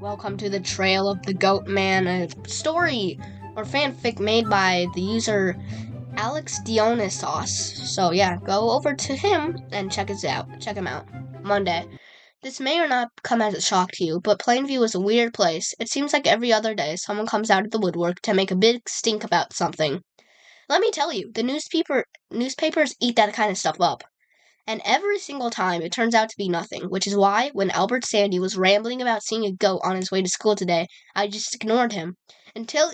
Welcome to the Trail of the Goatman, a story or fanfic made by the user Alex Dionysos. So yeah, go over to him and check him out. Monday. This may or not come as a shock to you, but Plainview is a weird place. It seems like every other day someone comes out of the woodwork to make a big stink about something. Let me tell you, the newspapers eat that kind of stuff up. And every single time, it turns out to be nothing, which is why, when Albert Sandy was rambling about seeing a goat on his way to school today, I just ignored him. Until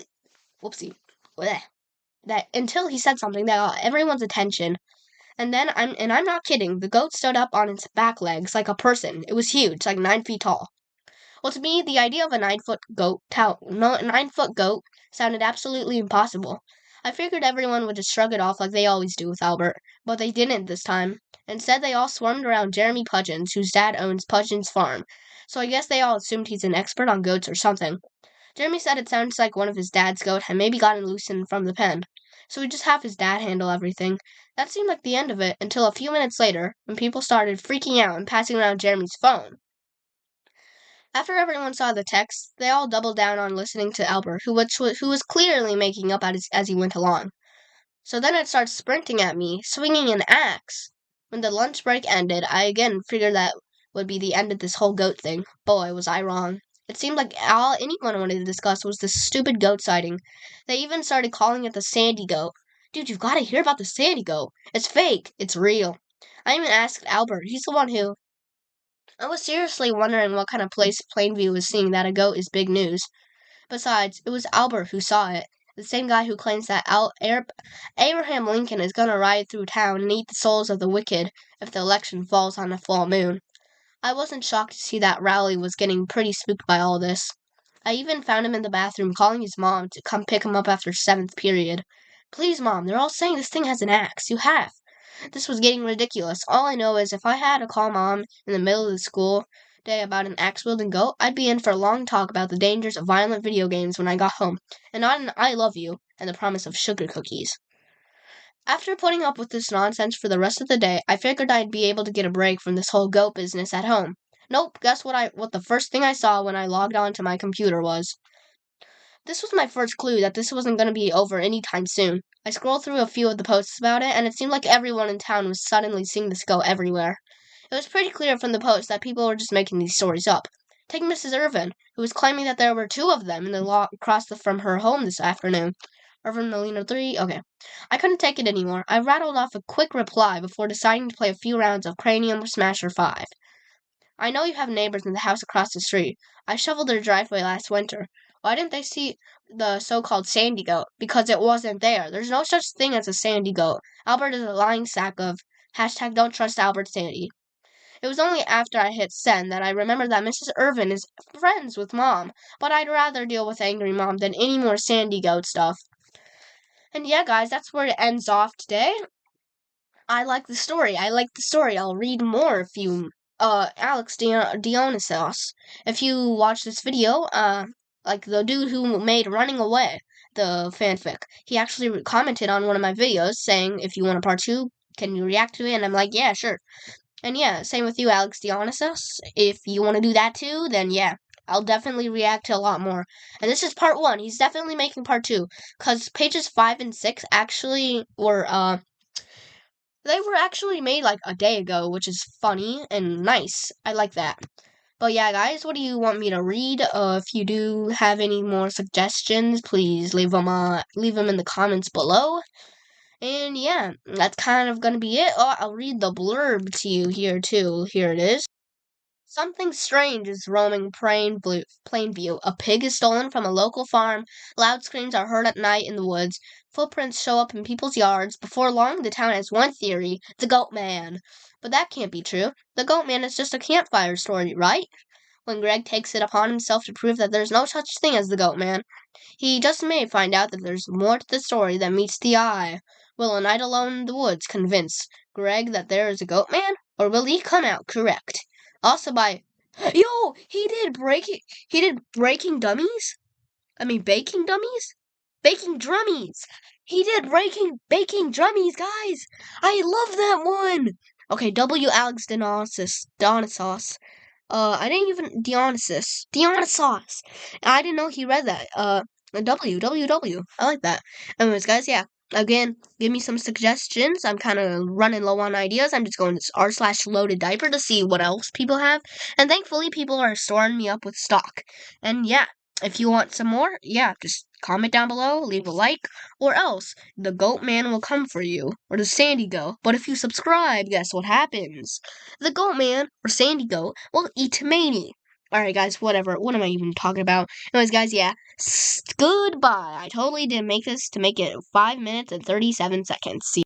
he said something that got everyone's attention. And then, I'm not kidding, the goat stood up on its back legs like a person. It was huge, like 9 feet tall. Well, to me, the idea of a 9-foot goat sounded absolutely impossible. I figured everyone would just shrug it off like they always do with Albert, but they didn't this time. Instead, they all swarmed around Jeremy Pudgeons, whose dad owns Pudgeons Farm, so I guess they all assumed he's an expert on goats or something. Jeremy said it sounds like one of his dad's goat had maybe gotten loosened from the pen, so he'd just have his dad handle everything. That seemed like the end of it, until a few minutes later, when people started freaking out and passing around Jeremy's phone. After everyone saw the text, they all doubled down on listening to Albert, who was clearly making up as he went along. So then it starts sprinting at me, swinging an axe. When the lunch break ended, I again figured that would be the end of this whole goat thing. Boy, was I wrong. It seemed like all anyone wanted to discuss was this stupid goat sighting. They even started calling it the sandy goat. Dude, you've got to hear about the sandy goat. It's fake. It's real. I even asked Albert. He's the one who... I was seriously wondering what kind of place Plainview was seeing that a goat is big news. Besides, it was Albert who saw it, the same guy who claims that Abraham Lincoln is gonna ride through town and eat the souls of the wicked if the election falls on a full moon. I wasn't shocked to see that Rowley was getting pretty spooked by all this. I even found him in the bathroom calling his mom to come pick him up after 7th period. Please, Mom, they're all saying this thing has an axe. You have. This was getting ridiculous. All I know is if I had to call Mom in the middle of the school day about an axe-wielding goat, I'd be in for a long talk about the dangers of violent video games when I got home, and not an I love you and the promise of sugar cookies. After putting up with this nonsense for the rest of the day, I figured I'd be able to get a break from this whole goat business at home. Nope, guess what the first thing I saw when I logged onto my computer was? This was my first clue that this wasn't going to be over anytime soon. I scrolled through a few of the posts about it, and it seemed like everyone in town was suddenly seeing this go everywhere. It was pretty clear from the post that people were just making these stories up. Take Mrs. Irvin, who was claiming that there were 2 of them in the lot from her home this afternoon. Irvin Molina 3? Okay. I couldn't take it anymore. I rattled off a quick reply before deciding to play a few rounds of Cranium Smasher 5. I know you have neighbors in the house across the street. I shoveled their driveway last winter. Why didn't they see the so-called sandy goat? Because it wasn't there. There's no such thing as a sandy goat. Albert is a lying sack of #don't trust Albert Sandy. It was only after I hit send that I remembered that Mrs. Irvin is friends with Mom, but I'd rather deal with angry Mom than any more sandy goat stuff. And yeah, guys, that's where it ends off today. I like the story. I'll read more if you, Alex Dionysos. If you watch this video, like the dude who made Running Away, the fanfic, he actually commented on one of my videos saying, if you want a part 2, can you react to it? And I'm like, yeah, sure. And yeah, same with you, Alex Dionysos. If you want to do that too, then yeah, I'll definitely react to a lot more. And this is part 1. He's definitely making part 2, because pages 5 and 6 actually were, they were actually made like a day ago, which is funny and nice. I like that. But yeah, guys, what do you want me to read? If you do have any more suggestions, please leave them in the comments below. And yeah, that's kind of gonna be it. Oh, I'll read the blurb to you here too. Here it is. Something strange is roaming Plainview. A pig is stolen from a local farm. Loud screams are heard at night in the woods. Footprints show up in people's yards. Before long, the town has one theory: the Goatman. But that can't be true. The Goatman is just a campfire story, right? When Greg takes it upon himself to prove that there's no such thing as the Goatman, he just may find out that there's more to the story than meets the eye. Will a night alone in the woods convince Greg that there is a Goatman, or will he come out correct? Also by... Yo! He did Breaking Dummies? I mean, Baking Dummies? Baking Drummies! He did Baking Drummies, guys! I love that one! Okay, W. Alex Dionysos. I didn't even Dionysus. I didn't know he read that. W. I like that. Anyways, guys, yeah. Again, give me some suggestions. I'm kind of running low on ideas. I'm just going to r/loaded diaper to see what else people have. And thankfully, people are storing me up with stock. And yeah, if you want some more, yeah, just comment down below, leave a like, or else the Goatman will come for you, or the Sandy Goat. But if you subscribe, guess what happens? The Goatman, or Sandy Goat, will eat me. Alright, guys, whatever. What am I even talking about? Anyways, guys, yeah. Goodbye. I totally didn't make this to make it 5 minutes and 37 seconds. See